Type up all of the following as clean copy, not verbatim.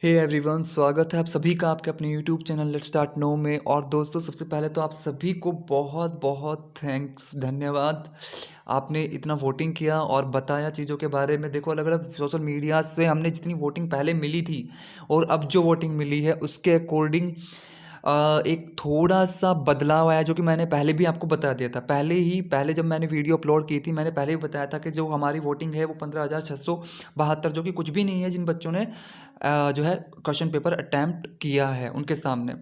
Hey everyone, स्वागत है आप सभी का आपके अपने यूट्यूब चैनल लेट्स स्टार्ट नो में। और दोस्तों, सबसे पहले तो आप सभी को बहुत बहुत थैंक्स, धन्यवाद। आपने इतना वोटिंग किया और बताया चीज़ों के बारे में। देखो, अलग अलग सोशल मीडिया से हमने जितनी वोटिंग पहले मिली थी और अब जो वोटिंग मिली है उसके अकॉर्डिंग एक थोड़ा-सा बदलाव आया, जो कि मैंने पहले भी आपको बता दिया था। पहले जब मैंने वीडियो अपलोड की थी, मैंने पहले भी बताया था कि जो हमारी वोटिंग है वो 15,672, जो कि कुछ भी नहीं है, जिन बच्चों ने जो है क्वेश्चन पेपर अटेम्प्ट किया है उनके सामने।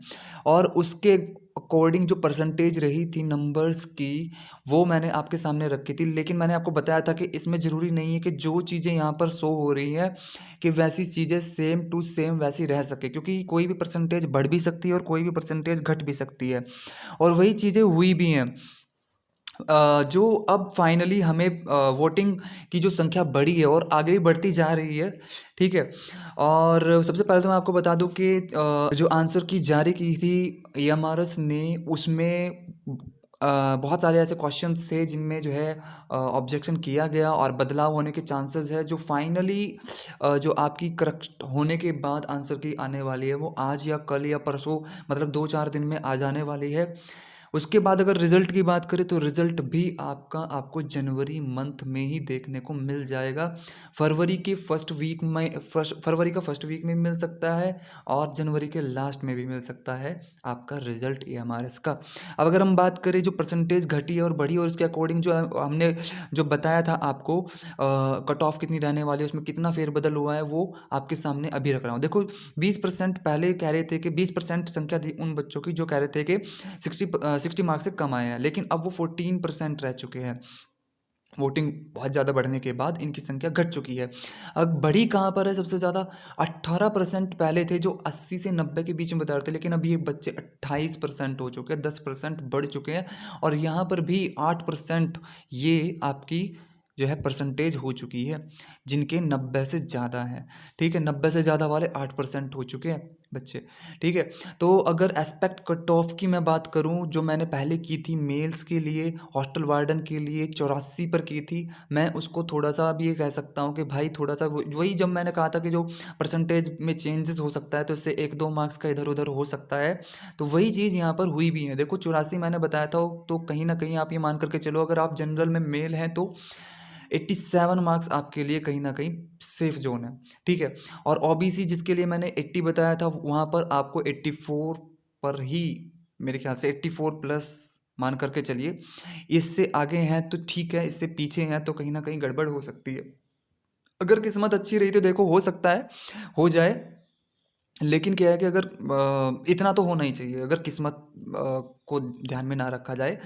और उसके अकॉर्डिंग जो परसेंटेज रही थी नंबर्स की, वो मैंने आपके सामने रखी थी। लेकिन मैंने आपको बताया था कि इसमें ज़रूरी नहीं है कि जो चीज़ें यहाँ पर शो हो रही हैं कि वैसी चीज़ें सेम टू सेम वैसी रह सके, क्योंकि कोई भी परसेंटेज बढ़ भी सकती है और कोई भी परसेंटेज घट भी सकती है। और वही चीज़ें हुई भी हैं। जो अब फाइनली हमें वोटिंग की जो संख्या बढ़ी है और आगे भी बढ़ती जा रही है, ठीक है। और सबसे पहले तो मैं आपको बता दूं कि जो आंसर की जारी की थी एएमआरएस ने, उसमें बहुत सारे ऐसे क्वेश्चंस थे जिनमें जो है ऑब्जेक्शन किया गया और बदलाव होने के चांसेस है। जो फाइनली जो आपकी करेक्ट होने के बाद आंसर की आने वाली है, वो आज या कल या परसों, मतलब 2-4 दिन में आ जाने वाली है। उसके बाद अगर रिज़ल्ट की बात करें तो रिज़ल्ट भी आपको जनवरी मंथ में ही देखने को मिल जाएगा। फरवरी का फर्स्ट वीक में मिल सकता है और जनवरी के लास्ट में भी मिल सकता है आपका रिज़ल्ट एएमआरएस का। अब अगर हम बात करें जो परसेंटेज घटी और बढ़ी, और उसके अकॉर्डिंग जो हमने जो बताया था आपको कट ऑफ कितनी रहने वाली है, उसमें कितना फेरबदल हुआ है, वो आपके सामने अभी रख रहा हूँ। देखो, 20% पहले कह रहे थे कि 20% संख्या थी उन बच्चों की जो कह रहे थे कि 60 मार्क्स से कम आए हैं, लेकिन अब वो 14% रह चुके हैं। वोटिंग बहुत ज़्यादा बढ़ने के बाद इनकी संख्या घट चुकी है। अब बढ़ी कहाँ पर है सबसे ज़्यादा? 18% पहले थे, जो 80 से 90 के बीच में बता रहे थे, लेकिन अब ये बच्चे 28% हो चुके हैं, 10% बढ़ चुके हैं। और यहाँ पर भी 8% ये आपकी जो है परसेंटेज हो चुकी है, जिनके 90 से ज़्यादा हैं, ठीक है। 90 से ज़्यादा वाले 8% हो चुके हैं बच्चे, ठीक है। तो अगर एस्पेक्ट कट ऑफ की मैं बात करूं, जो मैंने पहले की थी मेल्स के लिए, हॉस्टल वार्डन के लिए 84 पर की थी, मैं उसको थोड़ा सा अब ये कह सकता हूं कि भाई थोड़ा सा वही जब मैंने कहा था कि जो परसेंटेज में चेंजेस हो सकता है तो इससे 1-2 मार्क्स का इधर उधर हो सकता है, तो वही चीज़ यहाँ पर हुई भी है। देखो, 84 मैंने बताया था, तो कहीं ना कहीं आप ये मान करके चलो, अगर आप जनरल में मेल हैं तो 87 मार्क्स आपके लिए कहीं ना कहीं सेफ जोन है, ठीक है। और ओबीसी जिसके लिए मैंने 80 बताया था, वहाँ पर आपको 84 पर ही, मेरे ख्याल से 84 प्लस मान करके चलिए। इससे आगे हैं तो ठीक है, इससे पीछे हैं तो कहीं ना कहीं गड़बड़ हो सकती है। अगर किस्मत अच्छी रही तो देखो, हो सकता है हो जाए। लेकिन क्या है कि अगर इतना तो होना ही चाहिए, अगर किस्मत को ध्यान में ना रखा जाए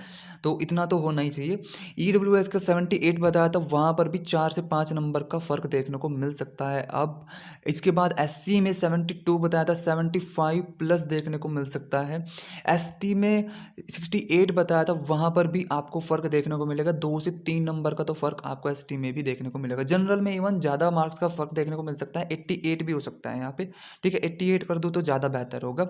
तो इतना तो होना ही चाहिए। ईडब्ल्यूएस का 78 बताया था, वहाँ पर भी 4 से 5 नंबर का फ़र्क देखने को मिल सकता है। अब इसके बाद एससी में 72 बताया था, 75 प्लस देखने को मिल सकता है। एसटी में 68 बताया था, वहाँ पर भी आपको फ़र्क देखने को मिलेगा। 2 से 3 नंबर का तो फ़र्क आपको एसटी में भी देखने को मिलेगा। जनरल में इवन ज़्यादा मार्क्स का फ़र्क देखने को मिल सकता है, 88 भी हो सकता है यहाँ पे, ठीक है। 88 कर दूँ तो ज़्यादा बेहतर होगा,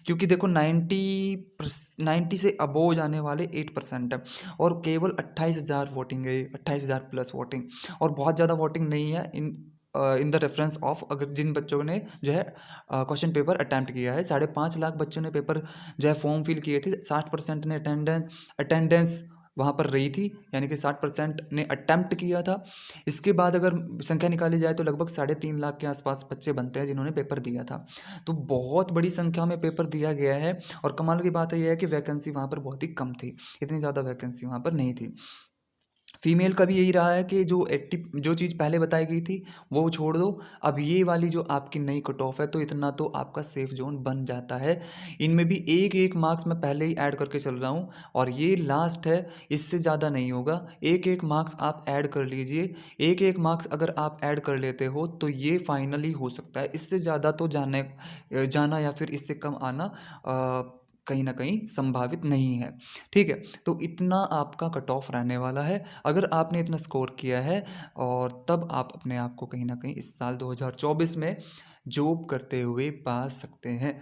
क्योंकि देखो 90 से अबोव जाने वाले 8% है और केवल 28,000 वोटिंग है, 28,000 प्लस वोटिंग, और बहुत ज़्यादा वोटिंग नहीं है इन द रेफरेंस ऑफ, अगर जिन बच्चों ने जो है क्वेश्चन पेपर अटैम्प्ट किया है। 5.5 लाख बच्चों ने पेपर जो है फॉर्म फिल किए थे, 60% ने अटेंडेंस वहाँ पर रही थी, यानी कि 60% ने अटेम्प्ट किया था। इसके बाद अगर संख्या निकाली जाए तो लगभग 3.5 लाख के आसपास बच्चे बनते हैं जिन्होंने पेपर दिया था। तो बहुत बड़ी संख्या में पेपर दिया गया है। और कमाल की बात यह है कि वैकेंसी वहाँ पर बहुत ही कम थी, इतनी ज़्यादा वैकेंसी वहाँ पर नहीं थी। फीमेल का भी यही रहा है कि जो चीज़ पहले बताई गई थी वो छोड़ दो, अब ये वाली जो आपकी नई कट ऑफ है, तो इतना तो आपका सेफ जोन बन जाता है। इनमें भी एक एक मार्क्स मैं पहले ही ऐड करके चल रहा हूँ और ये लास्ट है, इससे ज़्यादा नहीं होगा। एक एक मार्क्स आप ऐड कर लीजिए, एक एक मार्क्स अगर आप ऐड कर लेते हो तो ये फाइनली हो सकता है। इससे ज़्यादा तो जाना या फिर इससे कम आना कहीं ना कहीं संभावित नहीं है, ठीक है। तो इतना आपका कट ऑफ रहने वाला है। अगर आपने इतना स्कोर किया है, और तब आप अपने आप को कहीं ना कहीं इस साल 2024 में जॉब करते हुए पा सकते हैं।